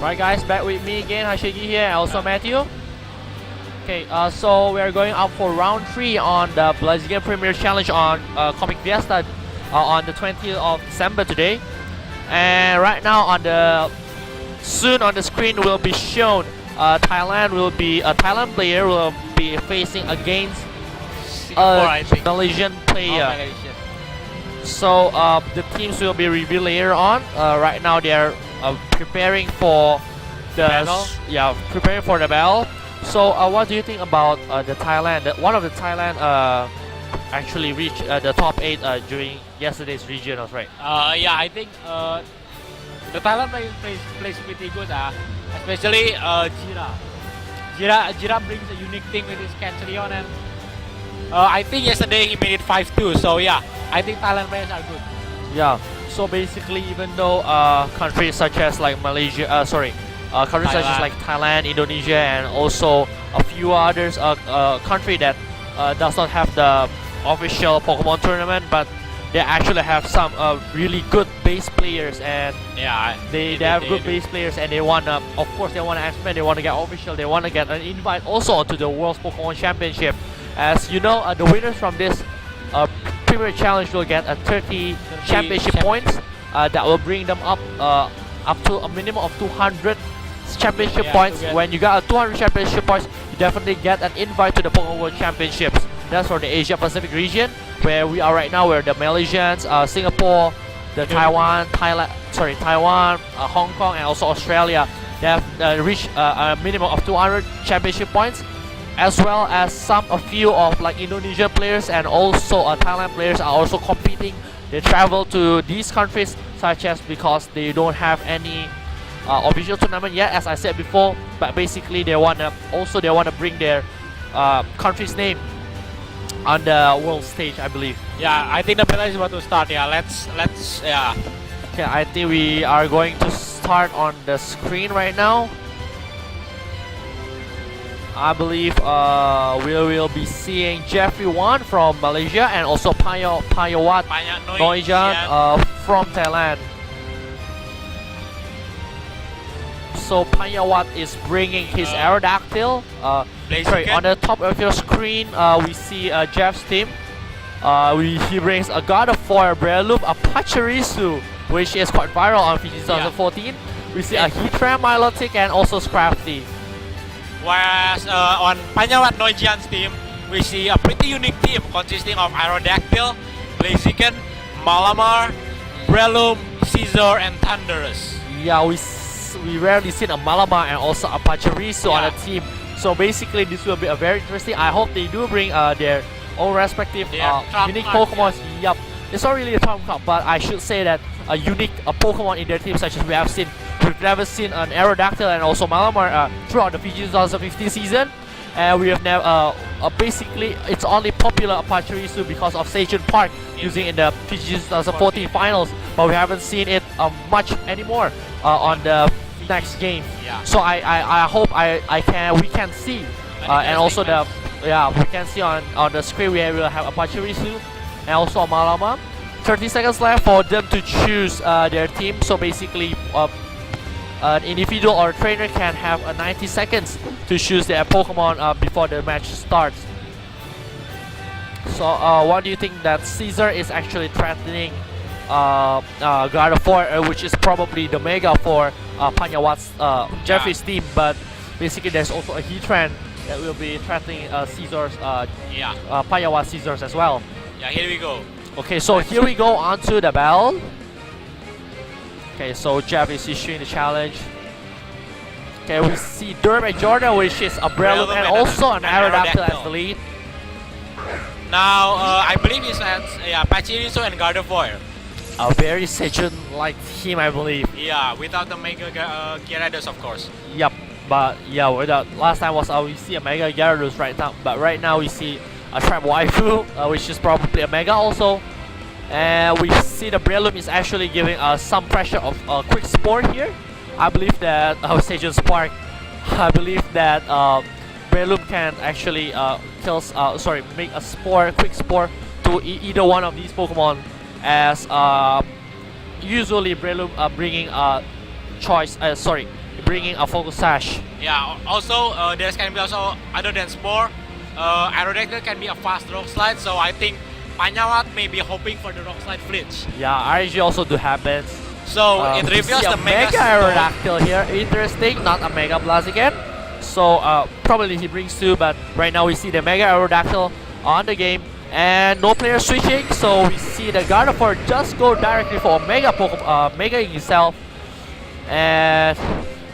Right guys, back with me again, Hashegi here, and also Matthew. Okay, so we are going up for round 3 on the Blaziken Premier Challenge on Comic Fiesta on the 20th of December today. And right now soon on the screen will be shown Thailand player will be facing against a Malaysian player. So the teams will be revealed later on. Right now they are preparing for the battle. So what do you think about the Thailand? One of the Thailand actually reached the top 8 during yesterday's regionals, right? Yeah, I think the Thailand plays pretty good, especially Jira. Jira brings a unique thing with his Cancelion, and I think yesterday he made it 5-2. So yeah, I think Thailand players are good. Yeah. So basically, even though countries such as like Malaysia, countries such as like Thailand, Indonesia, and also a few others, country that does not have the official Pokemon tournament, but they actually have some really good base players, and yeah, they have good base players, and they wanna, of course, they wanna expand, they wanna get official, they wanna get an invite also to the World's Pokemon Championship. As you know, the winners from this Premier Challenge will get 30 championship points that will bring them up to a minimum of 200 championship points. When you got 200 championship points, you definitely get an invite to the Pokemon World Championships. That's for the Asia Pacific region, where we are right now. Where the Malaysians, Singapore, the Taiwan, Hong Kong, and also Australia, they have reached a minimum of 200 championship points, as well as a few of like Indonesian players and also Thailand players are also competing. They travel to these countries such as because they don't have any official tournament yet, as I said before. But basically, they wanna bring their country's name on the world stage, I believe. Yeah, I think the battle is about to start. Yeah, let's yeah. Okay, I think we are going to start on the screen right now. I believe we will be seeing Jeffery from Malaysia and also Panyawat Noijan from Thailand. So Panyawat is bringing his Aerodactyl. On the top of your screen, we see Jeff's team. He brings a God of War, Breloom, a Pachirisu, which is quite viral on Fiji 2014. We see a Heatran, Milotic, and also Scrafty. Whereas on Panyawat Noijan's team, we see a pretty unique team consisting of Aerodactyl, Blaziken, Malamar, Breloom, Scizor, and Thunderous. Yeah, we rarely see a Malamar and also a Pachirisu on a team. So basically, this will be a very interesting. I hope they do bring their own respective unique Pokemon. Yup, it's not really a Trump Cup, but I should say that a unique Pokemon in their team, such as we've never seen an Aerodactyl and also Malamar throughout the Fiji 2015 season, and we have never basically it's only popular Pachirisu because of Sejun Park using in the Fiji 2014 finals, but we haven't seen it much anymore on the next game. So I hope we can see and also we can see on the screen we will have a Pachirisu and also a Malamar. 30 seconds left for them to choose their team. So basically an individual or a trainer can have 90 seconds to choose their Pokemon before the match starts. So what do you think that Scizor is actually threatening God of War, which is probably the Mega for Panyawat's Jeffrey's team, but basically there's also a Heatran that will be threatening Scizor's Panyawat Scizor's as well. Yeah, here we go. Okay, so here we go onto the battle. Okay, so Jeff is issuing the challenge. Okay, we see Durham and Jordan, which is a Breloom and also an Aerodactyl as the lead. Now, I believe he has Pachirisu and God of War. A very Sejun-like team, I believe. Yeah, without the Mega Gyarados, of course. Yep, but yeah, last time was we see a Mega Gyarados right now, but right now we see a Trap Waifu, which is probably a Mega also. And we see the Breloom is actually giving some pressure of Quick Spore here. I believe that Sejun Spark, I believe that Breloom can actually make a Quick Spore to either one of these Pokemon, as usually Breloom bringing choice. bringing a focus sash. Yeah. Also, there can be also other than Spore, Aerodactyl can be a fast rock slide. So I think Panyawat may be hoping for the rock slide flinch. Yeah, RNG also do happens. So it We reveals see a the Mega Aerodactyl here. Interesting, not a Mega Blaziken. So probably he brings two, but right now we see the Mega Aerodactyl on the game. And no player switching, so we see the Gardevoir just go directly for a Mega Pokemon, Mega himself. And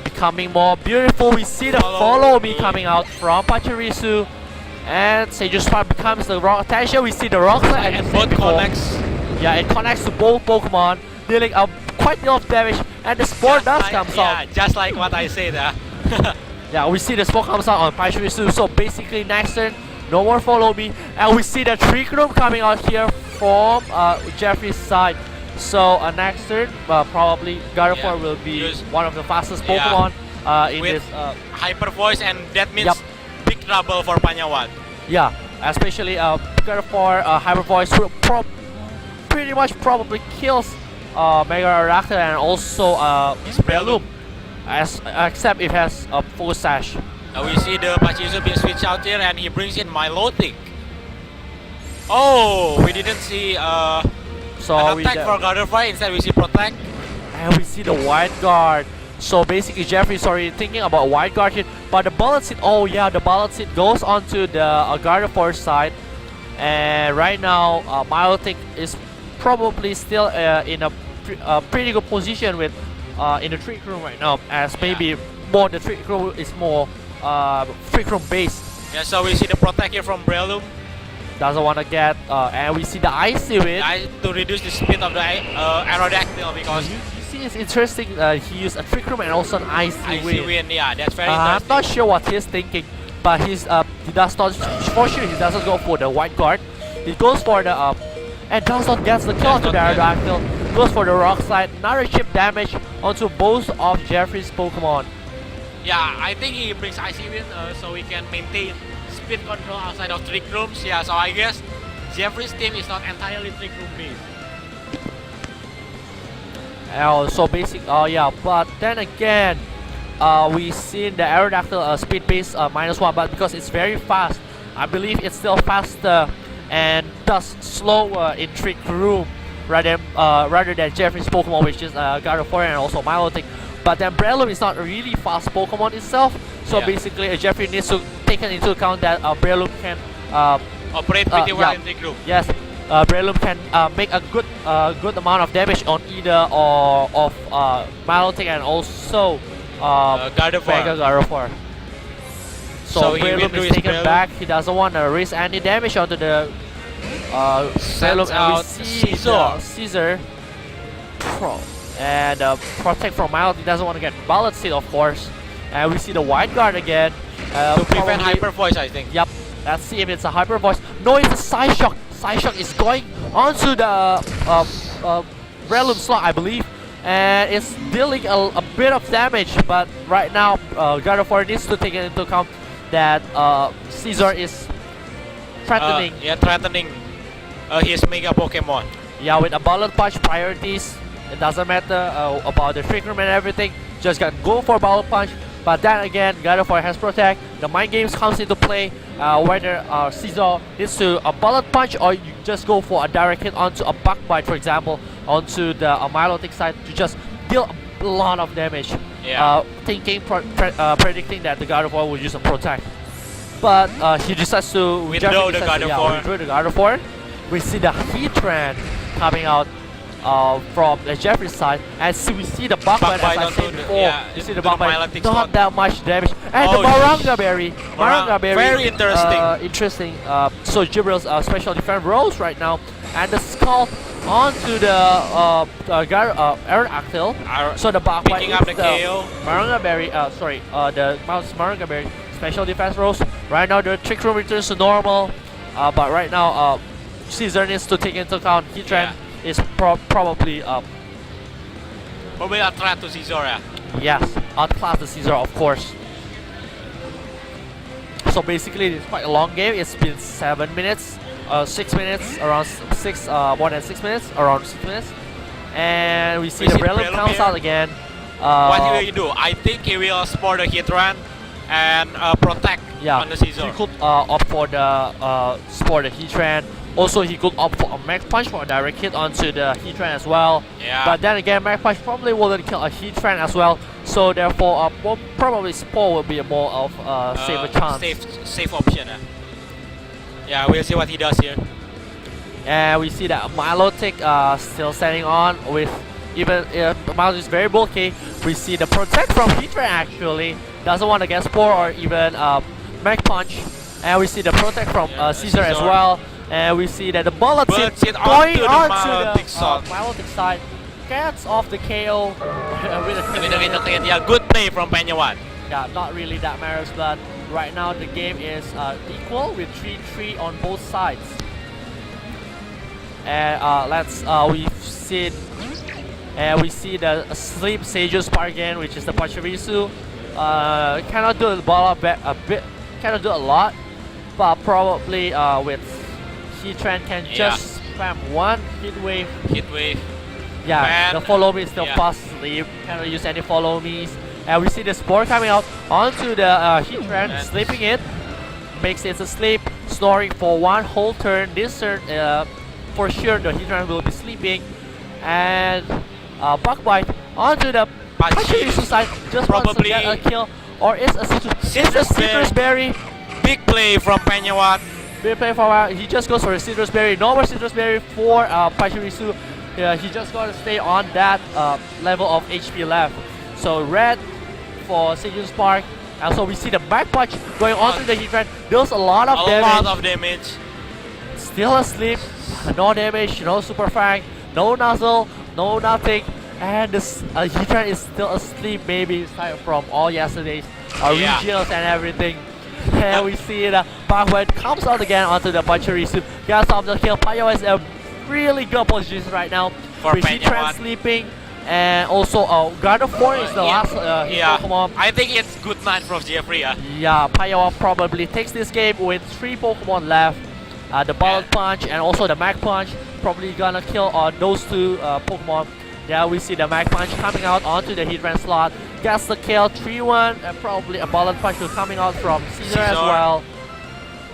becoming more beautiful, we see the Follow Me coming out from Pachirisu. And Sage's Spark becomes the rock attention. We see the rock slide and both connects. Yeah, it connects to both Pokemon, dealing quite a deal of damage. And the Spore does come out. Yeah, just like what I said. Yeah, we see the Spore comes out on Pachirisu. So basically next turn, no more Follow Me. And we see the Trick Room coming out here from Jeffrey's side. So next turn, probably Gardevoir will be one of the fastest Pokemon in with this. Hyper Voice, and that means big trouble for Panyawat. Yeah, especially Gardevoir Hyper Voice will pretty much probably kills Mega Aerodactyl and also Breloom, except it has a full sash. We see the Pachirisu being switched out here, and he brings in Milotic. Oh, we didn't see So an attack for Gardevoir. Instead, we see Protect. And we see the Wide Guard. So basically, Jeffrey's already thinking about Wide Guard here. But the Bullet Seed, oh yeah, the Bullet Seed goes onto the Gardevoir side. And right now, Milotic is probably still in a pretty good position with in the Trick Room right now. As maybe more the Trick Room is more Trick Room based. Yeah, so we see the Protect here from Breloom. Doesn't want to get, and we see the Icy Wind. To reduce the speed of the Aerodactyl, because You see, it's interesting. He used a Trick Room and also an Icy Wind. Yeah, that's very I'm interesting. not sure what he's thinking, but he does not. For sure, he doesn't go for the White Guard. He goes for the and does not get the kill to the Aerodactyl. Goes for the Rock Slide. Another chip damage onto both of Jeffrey's Pokemon. Yeah, I think he brings Icy Wind so he can maintain speed control outside of Trick Rooms. Yeah, so I guess Jeffrey's team is not entirely Trick Room based. So basic, yeah, but then again, we seen the Aerodactyl speed base -1, but because it's very fast, I believe it's still faster and thus slower in Trick Room rather than Jeffrey's Pokemon, which is Gardevoir and also Milotic. But then Breloom is not a really fast Pokemon itself, so basically Jeffrey needs to take into account that Breloom can operate pretty well in Trick Room. Yes, Breloom can make a good amount of damage on either of Milotic and also Mega Gardevoir. So Breloom is taken back. He doesn't want to risk any damage onto the Breloom, and we see Caesar and Protect from Milotic. Doesn't want to get Bullet Seed, of course. And we see the Wide Guard again. To prevent Hyper Voice, I think. Yep. Let's see if it's a Hyper Voice. No, it's a Psyshock. Psyshock is going onto the Breloom slot, I believe. And it's dealing a bit of damage. But right now, Gardevoir needs to take into account that Caesar is threatening. Threatening his Mega Pokemon. Yeah, with a Bullet Punch priorities. It doesn't matter about the Trick Room and everything. Just gotta go for Bullet Punch. But then again, Gardevoir has Protect. The Mind Games comes into play. Whether Caesar needs to a Bullet Punch or you just go for a direct hit onto a Bug Bite, for example, onto the Milotic side to just deal a lot of damage. Yeah. Predicting that the Gardevoir will use a Protect. But he decides to withdraw the Gardevoir. We see the Heatran coming out from the Jeffrey side, and so we see the Bug Bite, as I said before. You see the Bug Bite, not that much damage, and the Maranga Berry. Very interesting. Interesting. So Jibril's special defense rolls right now, and the Skull onto the Aerodactyl. So the Bug Bite picking up the KO. Maranga Berry. The Maranga Berry special defense rolls. Right now the Trick Room returns to normal, but right now Caesar needs to take into account Heatran. Is probably a threat to Caesar. Yes, outclass the Caesar, of course. So basically, it's quite a long game. It's been 7 minutes, 6 minutes, around 6, more than 6 minutes, around 6 minutes, and we see the Breloom comes out again. what he will do? I think he will sport the hit run and protect on the Caesar. He could opt for the sport the heat trend. Also, he could opt for a Mech Punch for a direct hit onto the heat trend as well. Yeah. But then again, Mech Punch probably wouldn't kill a heat trend as well. So therefore, probably Spore will be a more of safer chance. Safe option. Yeah, we'll see what he does here. And we see that Milotic still standing on with even Milotic is very bulky. We see the protect from Heatran actually doesn't want to get Spore or even Mech Punch. And we see the protect from Caesar as well. And we see that the bullet hit going on to the Milotic side. Gets off the KO with a hit. Yeah, good play from Panyawat. Yeah, not really that matters, but right now the game is equal with 3-3 on both sides. And we see the Sleep Sages part again, which is the Pachirisu. Cannot do the ball cannot do a lot, but probably with Heatran can just spam one hit wave. Yeah, Man. the follow me is still fast sleep. Cannot use any follow me's. And we see the Spore coming out onto the Heatran, sleeping it. Makes it a sleep, snoring for one whole turn. This turn, for sure, the Heatran will be sleeping. And Bug Bite onto the Pachirisu side. Just wants to get a kill. Or it's a Citrus Berry. Big play from Panyawat. Big play for he just goes for a Citrus Berry. No more Citrus Berry for Pachirisu. He just got to stay on that level of HP left. So red for Sejun Spark. And so we see the back punch going onto the Heatran. Deals a lot of damage. Still asleep. No damage, no super fang, no nuzzle, no nothing. And this Heatran is still asleep. Maybe it's time from all yesterday's regionals and everything. And we see the Backward comes out again onto the Pachirisu. Gets off the kill. Panyawat is a really good position right now. For with Heatran sleeping. And also God of War is the last Pokemon. I think it's good night from Jeffery. Yeah, Panyawat probably takes this game with 3 Pokemon left. The Bullet Punch and also the Mag Punch probably gonna kill those 2 Pokemon. Yeah, we see the Mag Punch coming out onto the Heatran slot. Gets the kill, 3-1, and probably a Bullet Punch will coming out from Caesar as well.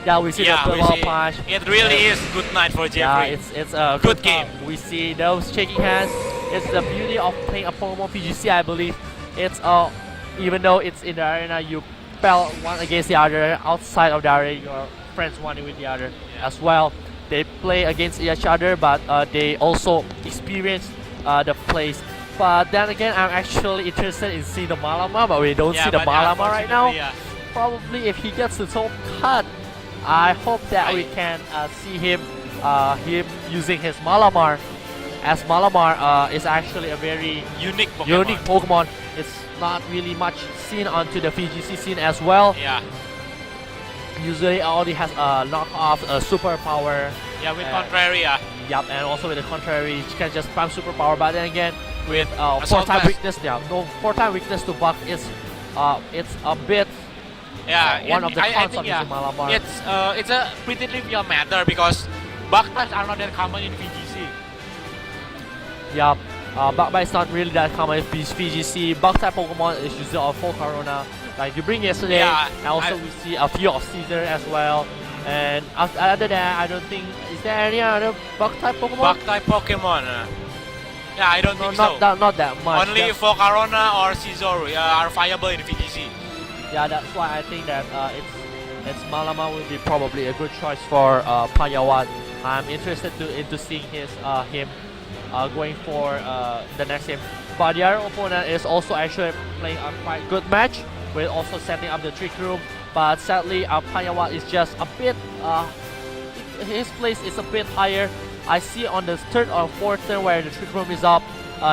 Yeah, we see the Bullet Punch. It really is good night for Jeffery. Yeah, it's a good game. We see those shaking hands. It's the beauty of playing a Pokemon PGC, I believe. It's even though it's in the arena, you battle one against the other. Outside of the arena, your friends one with the other as well. They play against each other, but they also experience the plays. But then again, I'm actually interested in seeing the Malama, but we don't see the Malama right now. Probably if he gets his own cut, I hope that we can see him using his Malamar. As Malamar is actually a very unique Pokemon. It's not really much seen onto the VGC scene as well. Yeah. Usually only has a knockoff superpower. Yeah, with Contrary. Yup, and also with the Contrary, she can just spam superpower. But then again, with 4-time weakness, 4-time weakness to Buck is it's a bit one of the cons of using Malamar. It's a pretty trivial matter because Bug types are not that common in VGC. Yup, Bug Bite is not really that common in VGC. Bug type Pokemon is usually on full Corona. Like you bring yesterday, and also we see a few of Caesar as well. And other than that, I don't think, is there any other Bug type Pokemon? Bug type Pokemon? Yeah, I don't think so. Not that much. Only Volcarona or Caesar are viable in VGC. Yeah, that's why I think that it's Malama will be probably a good choice for Panyawat. I'm interested into seeing him going for the next game. But the other opponent is also actually playing a quite good match. We're also setting up the Trick Room, but sadly Panyawat is just a bit, his place is a bit higher. I see on the 3rd or 4th turn where the Trick Room is up,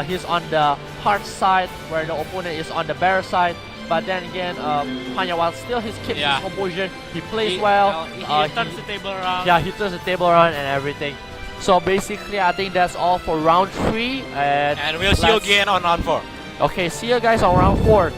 he's on the hard side where the opponent is on the bear side. But then again, Panyawat still keeps his composure, he plays well. He turns the table around. Yeah, he turns the table around and everything. So basically I think that's all for round 3. And we'll see you again on round 4. Okay, see you guys on round 4.